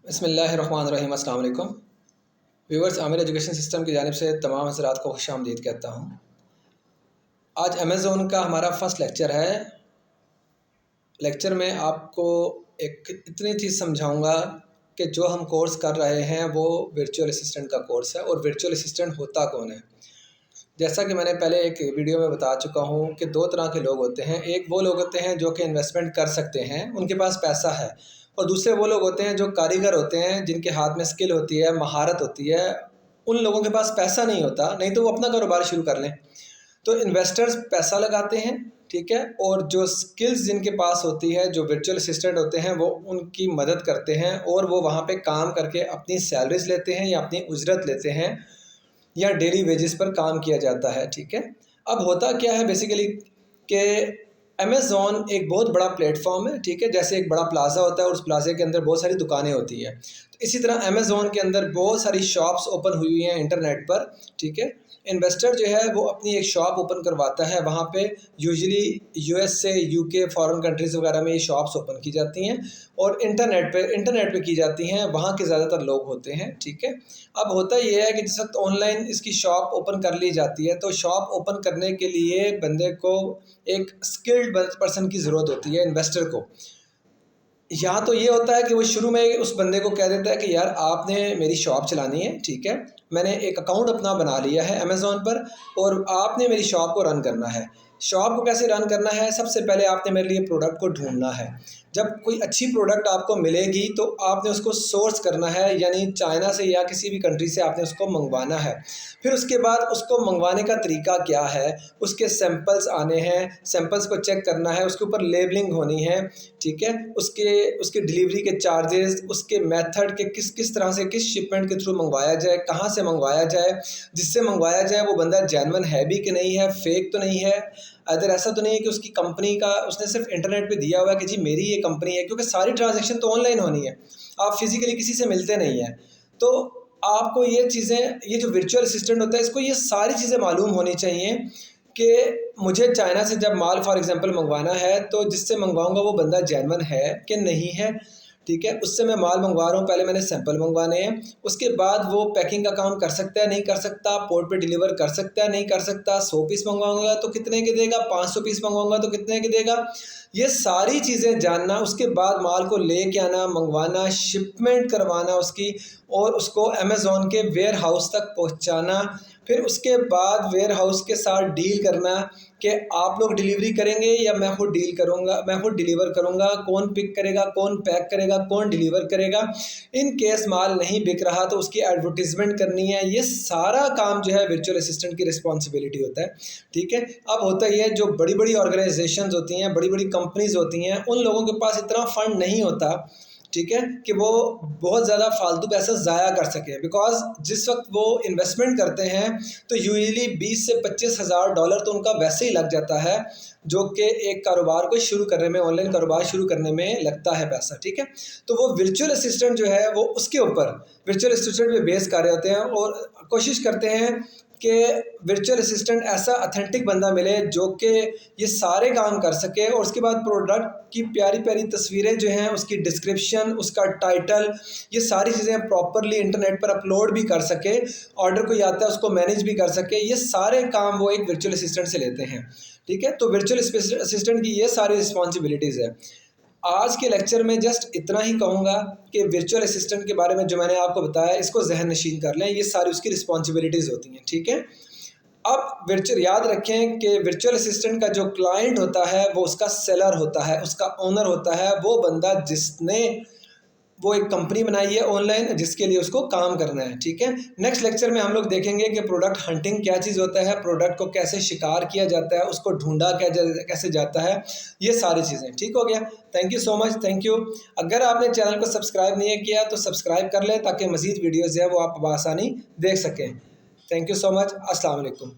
बिस्मिल्लाहिर्रहमानिर्रहीम। अस्सलाम वालेकुम व्यूवर्स, आमिर एजुकेशन सिस्टम की जानिब से तमाम हज़रात को खुशामदीद कहता हूँ। आज अमेज़ोन का हमारा फ़र्स्ट लेक्चर है। लेक्चर में आपको एक इतनी चीज़ समझाऊँगा कि जो हम कोर्स कर रहे हैं वो वर्चुअल असिस्टेंट का कोर्स है और वर्चुअल असिस्टेंट होता कौन है। जैसा कि मैंने पहले एक वीडियो में बता चुका हूँ कि दो तरह के लोग होते हैं। एक वो लोग होते हैं जो कि इन्वेस्टमेंट कर सकते हैं, उनके पास पैसा है, और दूसरे वो लोग होते हैं जो कारीगर होते हैं, जिनके हाथ में स्किल होती है, महारत होती है। उन लोगों के पास पैसा नहीं होता, नहीं तो वो अपना कारोबार शुरू कर लें। तो इन्वेस्टर्स पैसा लगाते हैं, ठीक है, और जो स्किल्स जिनके पास होती है, जो वर्चुअल असिस्टेंट होते हैं, वो उनकी मदद करते हैं और वो वहाँ पे काम करके अपनी सैलरीज लेते हैं या अपनी उजरत लेते हैं या डेली वेजेस पर काम किया जाता है, ठीक है। अब होता क्या है बेसिकली कि अमेज़ॉन एक बहुत बड़ा प्लेटफॉर्म है, ठीक है। जैसे एक बड़ा प्लाज़ा होता है और उस प्लाज़े के अंदर बहुत सारी दुकानें होती हैं, तो इसी तरह अमेज़ॉन के अंदर बहुत सारी शॉप्स ओपन हुई हैं इंटरनेट पर, ठीक है। इन्वेस्टर जो है वो अपनी एक शॉप ओपन करवाता है, वहाँ पे यूजुअली यूएस से यूके फॉरेन कंट्रीज़ वगैरह में ये शॉप्स ओपन की जाती हैं और इंटरनेट पे की जाती हैं, वहाँ के ज़्यादातर लोग होते हैं, ठीक है। अब होता ये है कि जिस वक्त ऑनलाइन इसकी शॉप ओपन कर ली जाती है, तो शॉप ओपन करने के लिए बंदे को एक स्किल्ड पर्सन की ज़रूरत होती है, इन्वेस्टर को। यहाँ तो ये होता है कि वो शुरू में उस बंदे को कह देता है कि यार आपने मेरी शॉप चलानी है, ठीक है, मैंने एक अकाउंट अपना बना लिया है अमेज़ॉन पर और आपने मेरी शॉप को रन करना है। शॉप को कैसे रन करना है, सबसे पहले आपने मेरे लिए प्रोडक्ट को ढूंढना है। जब कोई अच्छी प्रोडक्ट आपको मिलेगी तो आपने उसको सोर्स करना है, यानी चाइना से या किसी भी कंट्री से आपने उसको मंगवाना है। फिर उसके बाद उसको मंगवाने का तरीका क्या है, उसके सैंपल्स आने हैं, सैंपल्स को चेक करना है, उसके ऊपर लेबलिंग होनी है, ठीक है। उसके डिलीवरी के चार्जेस, उसके मेथड के किस किस तरह से किस शिपमेंट के थ्रू मंगवाया जाए, कहाँ से मंगवाया जाए, जिससे मंगवाया जाए वो बंदा जेन्युइन है भी कि नहीं है, फेक तो नहीं है। अगर ऐसा तो नहीं है कि उसकी कंपनी का उसने सिर्फ इंटरनेट पे दिया हुआ है कि जी मेरी ये कंपनी है, क्योंकि सारी ट्रांजैक्शन तो ऑनलाइन होनी है, आप फिजिकली किसी से मिलते नहीं हैं। तो आपको ये चीज़ें, ये जो वर्चुअल असिस्टेंट होता है, इसको ये सारी चीज़ें मालूम होनी चाहिए कि मुझे चाइना से जब माल फॉर एग्जांपल मंगवाना है तो जिससे मंगवाऊंगा वो बंदा जेन्युइन है कि नहीं है, ठीक है। उससे मैं माल मंगवा रहा हूँ, पहले मैंने सैंपल मंगवाने हैं, उसके बाद वो पैकिंग का काम कर सकता है नहीं कर सकता, पोर्ट पे डिलीवर कर सकता है नहीं कर सकता, 100 पीस मंगवाऊंगा तो कितने के देगा, 500 पीस मंगवाऊंगा तो कितने के देगा, ये सारी चीज़ें जानना। उसके बाद माल को लेके आना, मंगवाना, शिपमेंट करवाना उसकी, और उसको अमेज़ॉन के वेयर हाउस तक पहुँचाना। फिर उसके बाद वेयर हाउस के साथ डील करना कि आप लोग डिलीवरी करेंगे या मैं खुद डील करूँगा, मैं खुद डिलीवर करूँगा, कौन पिक करेगा, कौन पैक करेगा, कौन डिलीवर करेगा। इन केस माल नहीं बिक रहा तो उसकी एडवर्टीजमेंट करनी है। ये सारा काम जो है वर्चुअल असिस्टेंट की रिस्पॉन्सिबिलिटी होता है, ठीक है। अब होता ही है, जो बड़ी बड़ी ऑर्गेनाइजेशंस होती हैं, बड़ी बड़ी कंपनीज होती हैं, उन लोगों के पास इतना फंड नहीं होता, ठीक है, कि वो बहुत ज़्यादा फालतू पैसा ज़ाया कर सके। बिकॉज जिस वक्त वो इन्वेस्टमेंट करते हैं तो यूजुअली 20 से 25 हज़ार डॉलर तो उनका वैसे ही लग जाता है, जो कि एक कारोबार को शुरू करने में, ऑनलाइन कारोबार शुरू करने में लगता है पैसा, ठीक है। तो वो वर्चुअल असिस्टेंट जो है वो उसके ऊपर वर्चुअल असिस्टेंट पे बेस कर रहे होते हैं और कोशिश करते हैं कि वर्चुअल असिस्टेंट ऐसा ऑथेंटिक बंदा मिले जो कि ये सारे काम कर सके, और उसके बाद प्रोडक्ट की प्यारी प्यारी तस्वीरें जो हैं, उसकी डिस्क्रिप्शन, उसका टाइटल, ये सारी चीज़ें प्रॉपरली इंटरनेट पर अपलोड भी कर सके, ऑर्डर कोई आता है उसको मैनेज भी कर सके। ये सारे काम वो एक वर्चुअल असिस्टेंट से लेते हैं, ठीक है। तो वर्चुअल असिस्टेंट की ये सारी रिस्पॉन्सिबिलिटीज़ है। आज के लेक्चर में जस्ट इतना ही कहूँगा कि वर्चुअल असिस्टेंट के बारे में जो मैंने आपको बताया, इसको जहन नशीन कर लें, ये सारी उसकी रिस्पॉन्सिबिलिटीज़ होती हैं, ठीक है। अब वर्चुअल याद रखें कि वर्चुअल असिस्टेंट का जो क्लाइंट होता है वो उसका सेलर होता है, उसका ओनर होता है, वो बंदा जिसने वो एक कंपनी बनाई है ऑनलाइन, जिसके लिए उसको काम करना है, ठीक है। नेक्स्ट लेक्चर में हम लोग देखेंगे कि प्रोडक्ट हंटिंग क्या चीज़ होता है, प्रोडक्ट को कैसे शिकार किया जाता है, उसको ढूंढा कैसे जाता है, ये सारी चीज़ें, ठीक हो गया। Thank you so much, thank you. अगर आपने चैनल को सब्सक्राइब नहीं किया तो सब्सक्राइब कर लें ताकि मज़ीद वीडियोज़ है वो आप बआसानी देख सकें। Thank you so much. अस्सलाम वालेकुम।